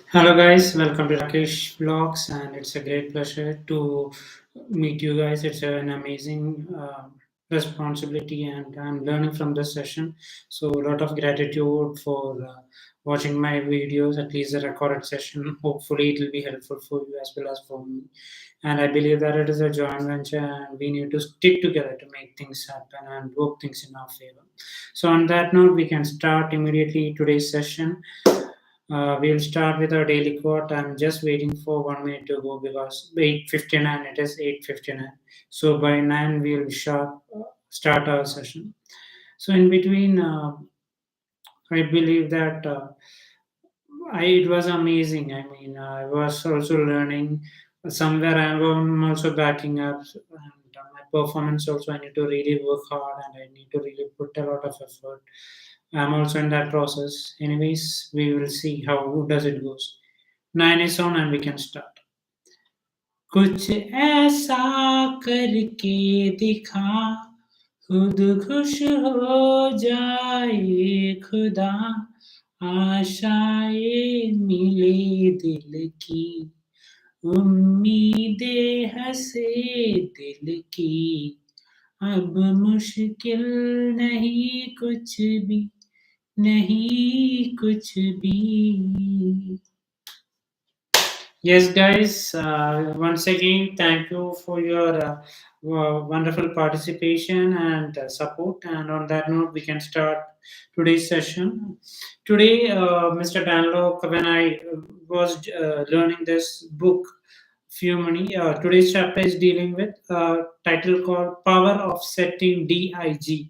Hello guys, welcome to Rakesh Vlogs, and it's a great pleasure to meet you guys. It's an amazing responsibility, and I'm learning from this session. So a lot of gratitude for watching my videos, at least the recorded session. Hopefully, it will be helpful for you as well as for me. And I believe that it is a joint venture, and we need to stick together to make things happen and work things in our favor. So on that note, we can start immediately today's session. We'll start with our daily quote. I'm just waiting for 1 minute to go because 8:59. It is 8:59. So by 9 we'll start our session. So in between, I believe that it was amazing. I mean, I was also learning somewhere. I'm also backing up, and my performance also. I need to really work hard, and I need to really put a lot of effort. I'm also in that process. Anyways, we will see how does it goes. 9 is on, and we can start. कुछ ऐसा करके दिखा खुद खुश हो जाए खुदा आशाएं मिले दिल की उम्मीदें हंसे दिल की अब मुश्किल नहीं कुछ भी नहीं कुछ भी. Yes, guys, once again, thank you for your wonderful participation and support. And on that note, we can start today's session. Today, Mr. Danlok, when I was learning this book, Few Money, today's chapter is dealing with title called Power of Setting DIG.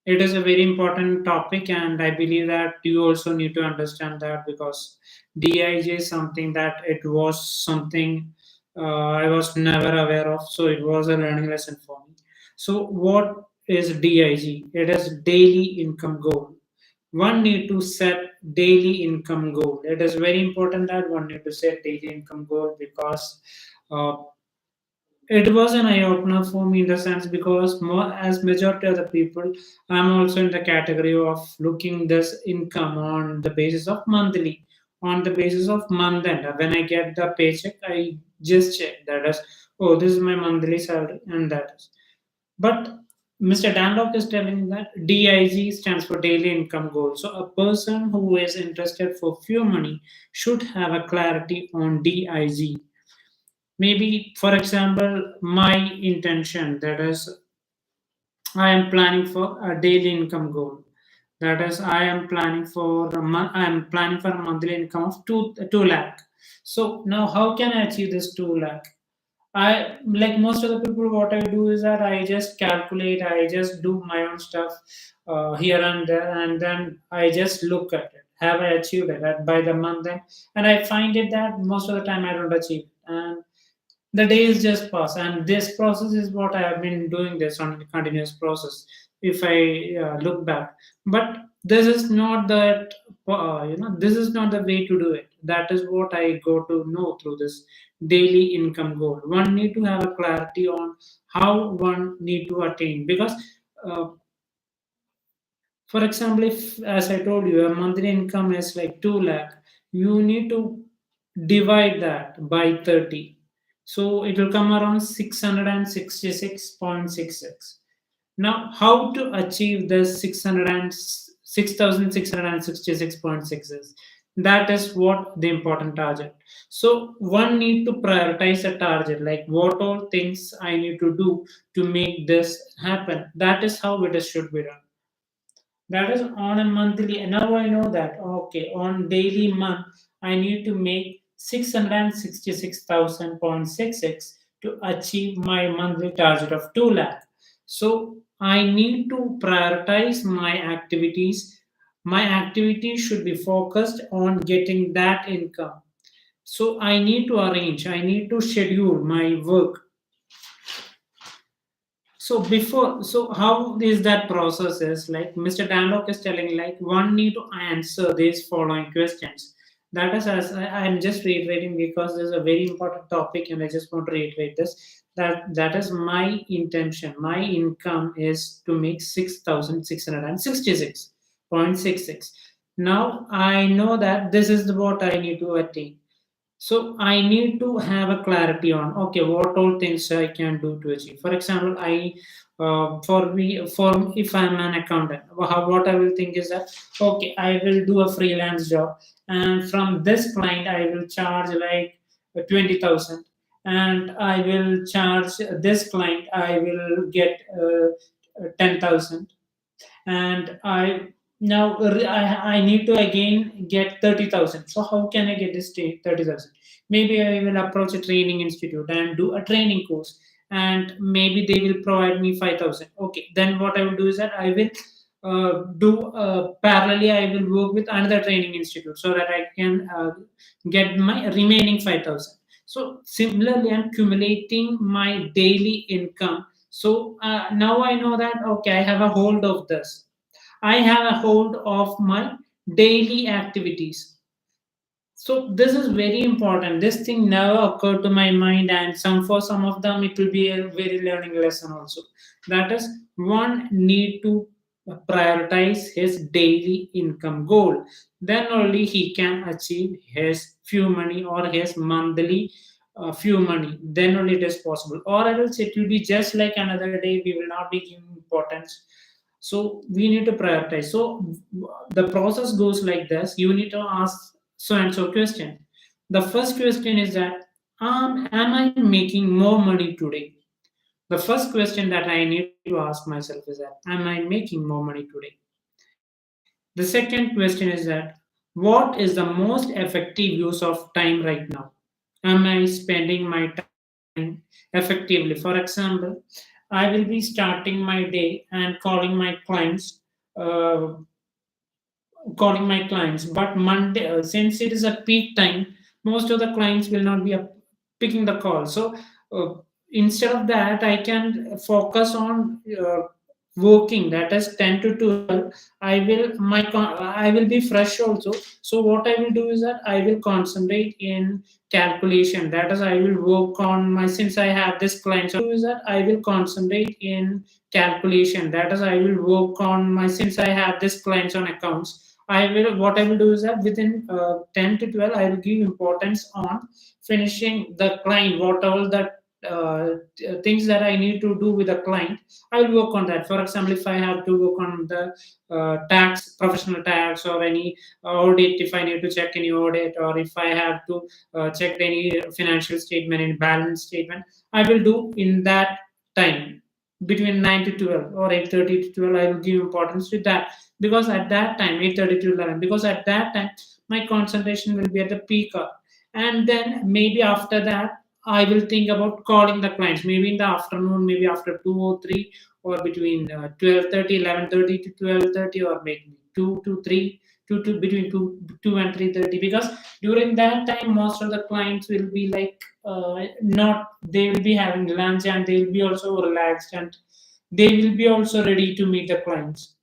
It is a very important topic, and I believe that you also need to understand that because DIJ is something that it was something I was never aware of, so it was a learning lesson for me. So, what is DIG? It is daily income goal. One need to set daily income goal. It is very important that one need to set daily income goal because uh, it was an eye opener for me in the sense because more as majority of the people, I'm also in the category of looking this income on the basis of monthly, on the basis of month end. When I get the paycheck, I just check that as, oh, this is my monthly salary, and that is. But Mr. Danlok is telling that DIG stands for daily income goal. So a person who is interested for few money should have a clarity on DIG. Maybe, for example, my intention, that is, I am planning for a daily income goal. That is, I am planning for a monthly income of 2 lakh. So now how can I achieve this 2 lakh? I, like most of the people, what I do is that I just calculate, I just do my own stuff here and there, and then I just look at it. Have I achieved it by the month end? And I find it that most of the time I don't achieve it. And the days just pass, and this process is what I have been doing this on a continuous process if I look back. But this is not that this is not the way to do it. That is what I go to know through this daily income goal. One need to have a clarity on how one need to attain, because uh, for example, if, as I told you, a monthly income is like 2 lakh, you need to divide that by 30. So it will come around 666.66. Now, how to achieve this 6,666.66? That is what the important target. So one need to prioritize a target, like what all things I need to do to make this happen. That is how it is should be done. That is on a monthly. And now I know that okay, on daily month I need to make 666,000.66 to achieve my monthly target of 2 lakh. So I need to prioritize my activities. My activities should be focused on getting that income. So I need to arrange, I need to schedule my work. So how is that process is like Mr. Danlok is telling, like one need to answer these following questions. That is, as I'm just reiterating because this is a very important topic, and I just want to reiterate this. That is my intention. My income is to make 6,666.66. Now I know that this is what I need to attain. So I need to have a clarity on, okay, what all things I can do to achieve. For example, I for if I'm an accountant, what I will think is that, okay, I will do a freelance job, and from this client I will charge like 20,000, and I will charge this client I will get 10,000, and I need to again get 30,000. So how can I get this 30,000? Maybe I will approach a training institute and do a training course, and maybe they will provide me 5,000. Okay, then what I will do is that I will do parallelly. I will work with another training institute so that I can get my remaining 5,000. So similarly, I'm accumulating my daily income. So now I know that, okay, I have a hold of this. I have a hold of my daily activities. So this is very important. This thing never occurred to my mind, and for some of them it will be a very learning lesson also. That is, one need to prioritize his daily income goal. Then only he can achieve his few money or his monthly few money. Then only it is possible. Or else it will be just like another day. We will not be giving importance. So we need to prioritize. So the process goes like this. You need to ask so and so question. The first question is that, am I making more money today? The first question that I need to ask myself is that, am I making more money today? The second question is that, what is the most effective use of time right now? Am I spending my time effectively? For example, I will be starting my day and uh, calling my clients, but Monday, since it is a peak time, most of the clients will not be picking the call. So uh, instead of that, I can focus on working, that is 10 to 12. I will be fresh also. So what I will do is that I will concentrate in calculation, that is I will work on my, since I have this client, so do is that I will concentrate in calculation, that is I will work on my, since I have this clients on accounts, I will, what I will do is that within 10 to 12 I will give importance on finishing the client, whatever the things that I need to do with the client. I will work on that. For example, if I have to work on the tax, professional tax, or any audit, if I need to check any audit, or if I have to check any financial statement, any balance statement, I will do in that time between 9 to 12 or 8:30 to 12. I will give importance to that, because at that time, 8:30 to 11, because at that time my concentration will be at the peak hour. And then maybe after that I will think about calling the clients, maybe in the afternoon, maybe after 2 or 3, or between 12:30, 11:30 to 12:30, or maybe 2 to 3, 2 to between 2 and 3:30, because during that time most of the clients will be like not, they will be having lunch, and they will be also relaxed, and they will be also ready to meet the clients.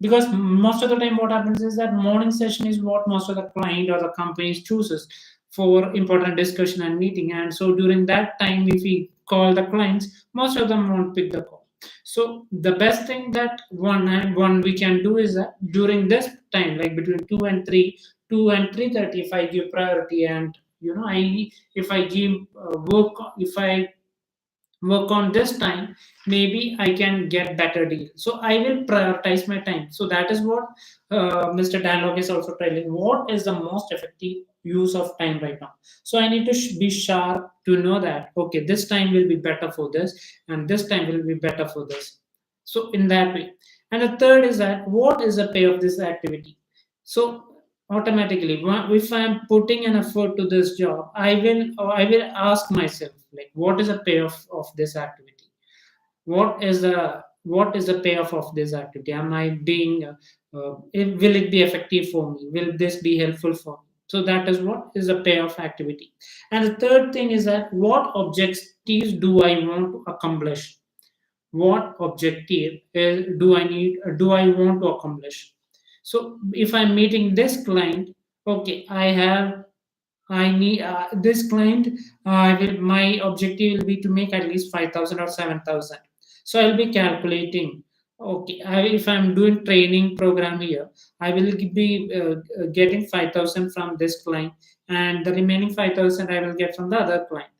Because most of the time what happens is that morning session is what most of the client or the companies chooses for important discussion and meeting, and so during that time if we call the clients, most of them won't pick the call. So the best thing that one we can do is that during this time, like between 2 and 3, 2 and 3:30, if I give priority, and I if I give if I work on this time, maybe I can get better deal. So I will prioritize my time. So that is what Mr. Danlok is also telling, what is the most effective use of time right now. So I need to be sharp to know that, okay, this time will be better for this, and this time will be better for this. So in that way. And the third is that, what is the pay of this activity? So automatically, if I'm putting an effort to this job, I will ask myself, like, what is the payoff of this activity? What is the payoff of this activity? Am I being will it be effective for me? Will this be helpful for me? So that is what is the payoff activity. And the third thing is that, what objectives do I want to accomplish? What objective do I want to accomplish? So if I'm meeting this client, okay, I need this client. My objective will be to make at least 5,000 or 7,000. So I'll be calculating. Okay, if I'm doing training program here, I will be getting 5,000 from this client, and the remaining 5,000 I will get from the other client.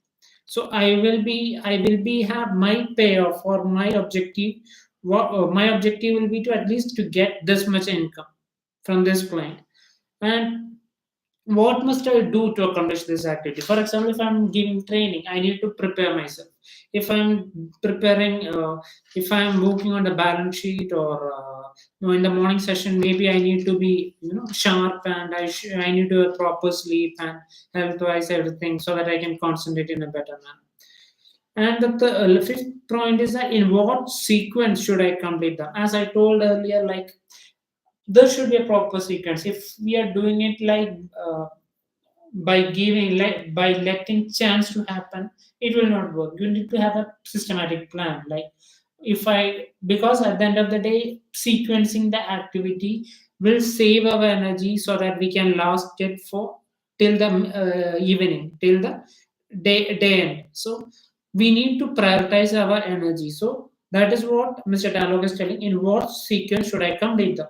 So I will be have my payoff or my objective. My objective will be to at least to get this much income from this client. And what must I do to accomplish this activity? For example, if I'm giving training, I need to prepare myself. If I'm preparing, if I'm working on the balance sheet, or in the morning session, maybe I need to be sharp, and I need to have proper sleep and health wise everything, so that I can concentrate in a better manner. And the fifth point is that in what sequence should I complete them? As I told earlier, like there should be a proper sequence. If we are doing it like by giving by letting chance to happen, it will not work. You need to have a systematic plan. Like if I because at the end of the day, sequencing the activity will save our energy so that we can last it for till the evening, till the day end. So we need to prioritize our energy. So that is what Mr. Danlok is telling. In what sequence should I complete them?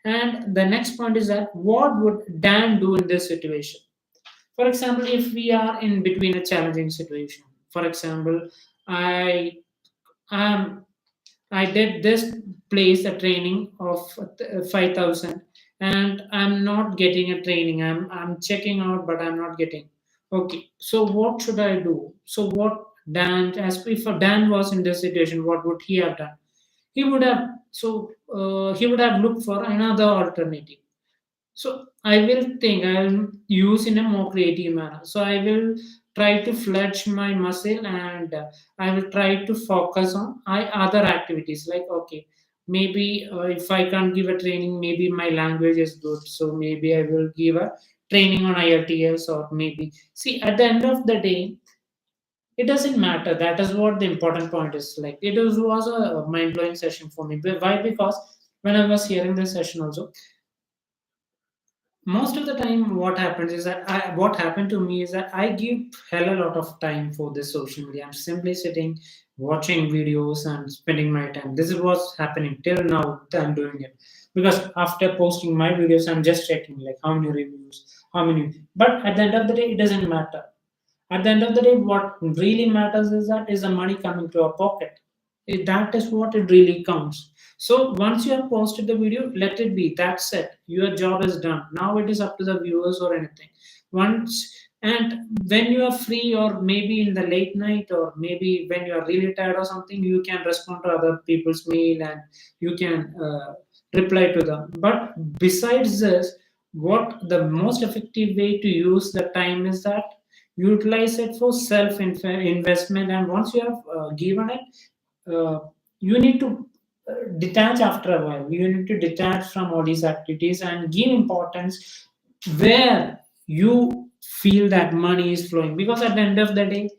And the next point is that what would Dan do in this situation? For example, if we are in between a challenging situation, for example, I am I did this place a training of 5,000, and I'm not getting a training. I'm checking out, but I'm not getting. Okay, so what should I do? So what Dan, as if Dan was in this situation, what would he have done? He would have looked for another alternative. So I will think I'll use in a more creative manner. So I will try to fledge my muscle, and I will try to focus on other activities. Like okay, maybe if I can't give a training, maybe my language is good. So maybe I will give a training on IELTS, or maybe see at the end of the day, it doesn't matter. That is what the important point is. Like was a mind blowing session for me. Why? Because when I was hearing this session also, most of the time what happened to me is that I give hell a lot of time for this social media. I'm simply sitting watching videos and spending my time. This is what's happening till now. I'm doing it because after posting my videos, I'm just checking like how many reviews, how many. But at the end of the day, it doesn't matter. At the end of the day, what really matters is that is the money coming to our pocket. That is what it really counts. So once you have posted the video, let it be. That's it. Your job is done. Now it is up to the viewers or anything. Once and when you are free, or maybe in the late night, or maybe when you are really tired or something, you can respond to other people's mail, and you can reply to them. But besides this, what the most effective way to use the time is that utilize it for self investment. And once you have given it, uh, you need to detach after a while. You need to detach from all these activities and give importance where you feel that money is flowing, because at the end of the day,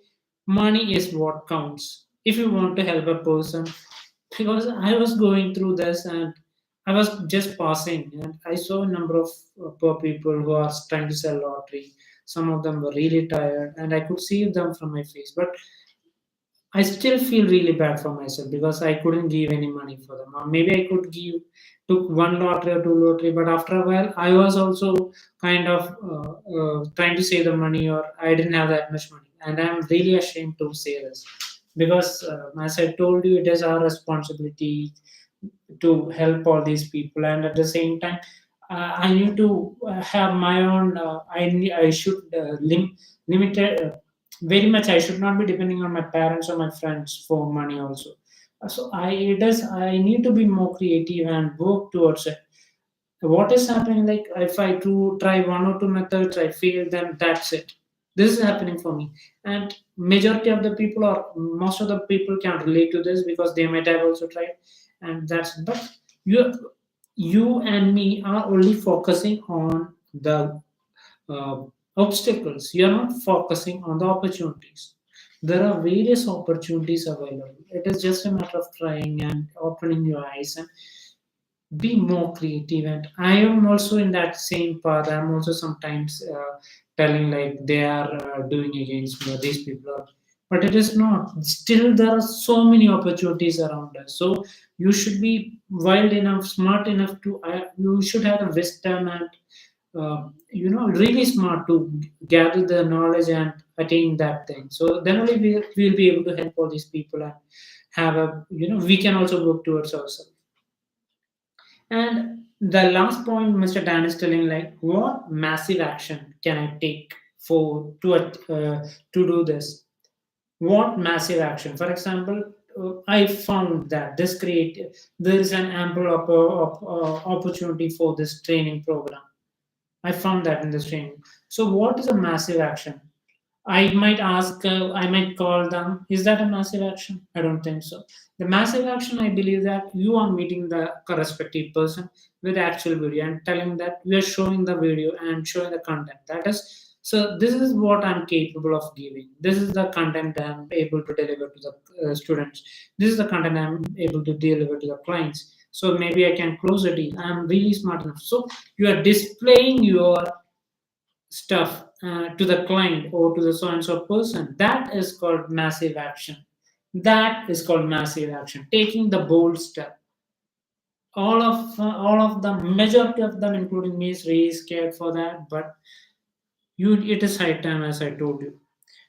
money is what counts. If you want to help a person, because I was going through this, and I was just passing, and I saw a number of poor people who are trying to sell lottery. Some of them were really tired, and I could see them from my face. But I still feel really bad for myself because I couldn't give any money for them. Or maybe I could give took one lottery or two lottery, but after a while, I was also kind of trying to save the money, or I didn't have that much money, and I'm really ashamed to say this because, as I told you, it is our responsibility to help all these people, and at the same time, I need to have my own. I should limit it. Very much I should not be depending on my parents or my friends for money also. So I need to be more creative and work towards it. What is happening, like if I do try one or two methods, I fail, then that's it. This is happening for me. And majority of the people, or most of the people, can relate to this because they might have also tried. And that's but you you and me are only focusing on the uh, obstacles. You are not focusing on the opportunities. There are various opportunities available. It is just a matter of trying and opening your eyes and be more creative. And I am also in that same path. I'm also sometimes telling like they are doing against me, or these people are but it is not. Still, there are so many opportunities around us. So you should be wild enough, smart enough to. You should have the wisdom and really smart to gather the knowledge and attain that thing. So then only we'll be able to help all these people and have a we can also work towards ourselves. And the last point Mr. Dan is telling, like, what massive action can I take for to do this? What massive action? For example, I found that there is an ample opportunity for this training program. I found that in this training. So, what is a massive action? I might call them. Is that a massive action? I don't think so. The massive action, I believe that you are meeting the respective person with the actual video and telling that we are showing the video and showing the content. That is, so this is what I'm capable of giving. This is the content I'm able to deliver to the students. This is the content I'm able to deliver to the clients. So maybe I can close a deal. I'm really smart enough. So you are displaying your stuff to the client or to the so and so person. That is called massive action. That is called massive action, taking the bold step. All of the majority of them, including me, is really scared for that, but it is high time, as I told you.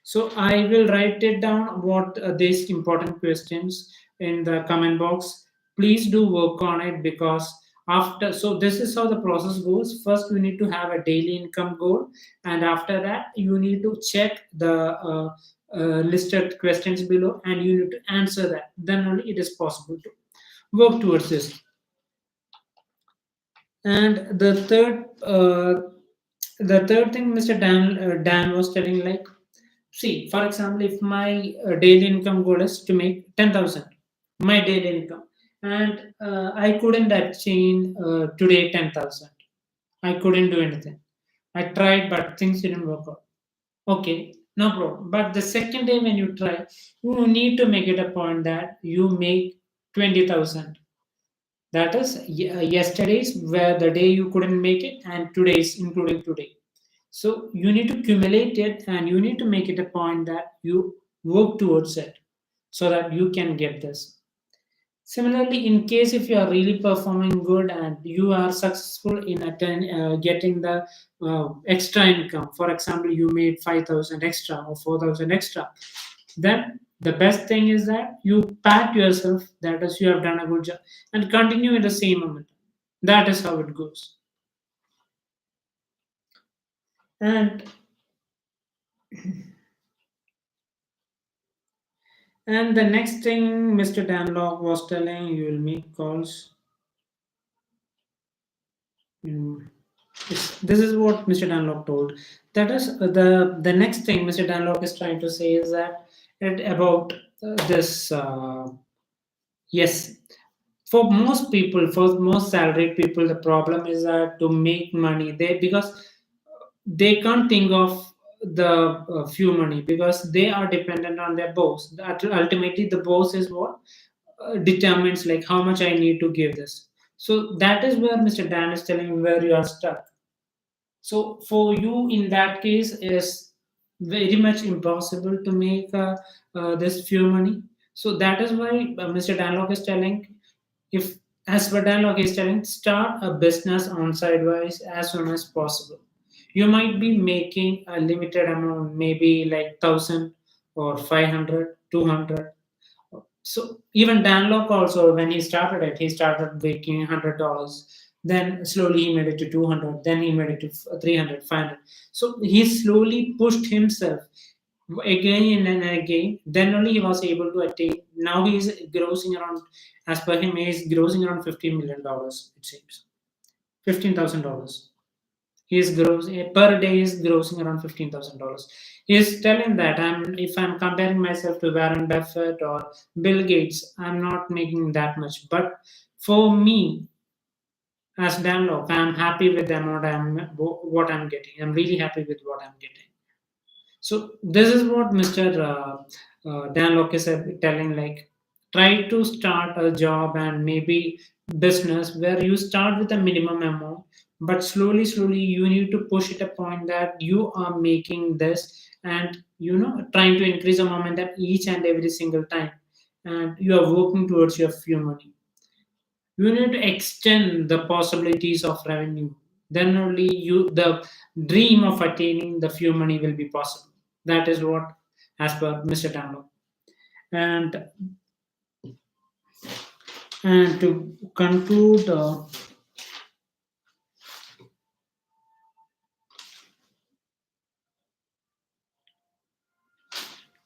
So I will write it down what these important questions in the comment box. Please do work on it, because after, so this is how the process goes. First you need to have a daily income goal, and after that you need to check the listed questions below, and you need to answer that. Then only it is possible to work towards this. And the third thing Mr. Dan was telling, like, see, for example, if my daily income goal is to make 10,000, my daily income, and I couldn't attain today 10,000. I couldn't do anything. I tried, but things didn't work out. Okay, no problem. But the second day when you try, you need to make it a point that you make 20,000. That is yesterday's, where the day you couldn't make it, and today's, including today. So you need to accumulate it, and you need to make it a point that you work towards it, so that you can get this. Similarly, in case if you are really performing good and you are successful in getting the extra income, for example, you made 5,000 extra or 4,000 extra, then the best thing is that you pat yourself, that is, you have done a good job, and continue in the same moment. That is how it goes. And the next thing Mr. Danlok was telling, you will make calls. Mm, this is what Mr. Danlok told. That is the next thing Mr. Danlok is trying to say is that about this. Yes, for most people, for most salaried people, the problem is that to make money, because they can't think of the few money, because they are dependent on their boss. Ultimately, the boss is what determines, like, how much I need to give this. So that is where Mr. Dan is telling where you are stuck. So for you, in that case, is very much impossible to make this few money. So that is why Mr. Danlock is telling, if, as per Danlock is telling, start a business on sidewise as soon as possible. You might be making a limited amount, maybe like 1,000 or 500, 200. So even Danlock also, when he started it, he started making $100. Then slowly he made it to 200. Then he made it to 300, 500. So he slowly pushed himself again and again. Then only he was able to attain. Now he is grossing around, as per him, he is grossing around $15 million. It seems $15,000. He is gross per day is grossing around $15,000. He is telling that if I'm comparing myself to Warren Buffett or Bill Gates, I'm not making that much. But for me, as Danlock, I'm happy with the amount what I'm getting. I'm really happy with what I'm getting. So this is what Mr. Danlock is telling, like, Try to start a job and maybe business where you start with a minimum amount, but slowly you need to push it a point that you are making this, and trying to increase the momentum each and every single time, and you are working towards your few money. You need to extend the possibilities of revenue. Then only the dream of attaining the few money will be possible. That is what, as per Mr. Danlok. And and to conclude,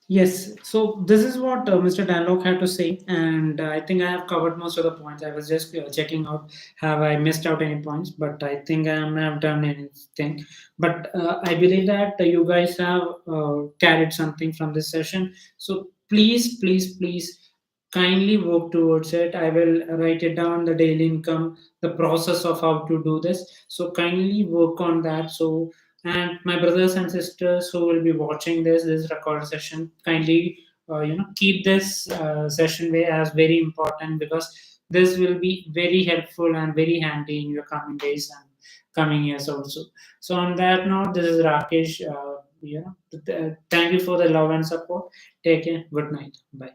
yes, so this is what Mr. Danlok had to say, and I think I have covered most of the points. I was just checking out, have I missed out any points, but I think I have done anything. But I believe that you guys have carried something from this session. So please, kindly work towards it. I will write it down, the daily income, the process of how to do this. So kindly work on that. So, and my brothers and sisters who will be watching this record session, kindly keep this session way as very important, because this will be very helpful and very handy in your coming days and coming years also. So on that note, this is Rakesh. Thank you for the love and support. Take care. Good night. Bye.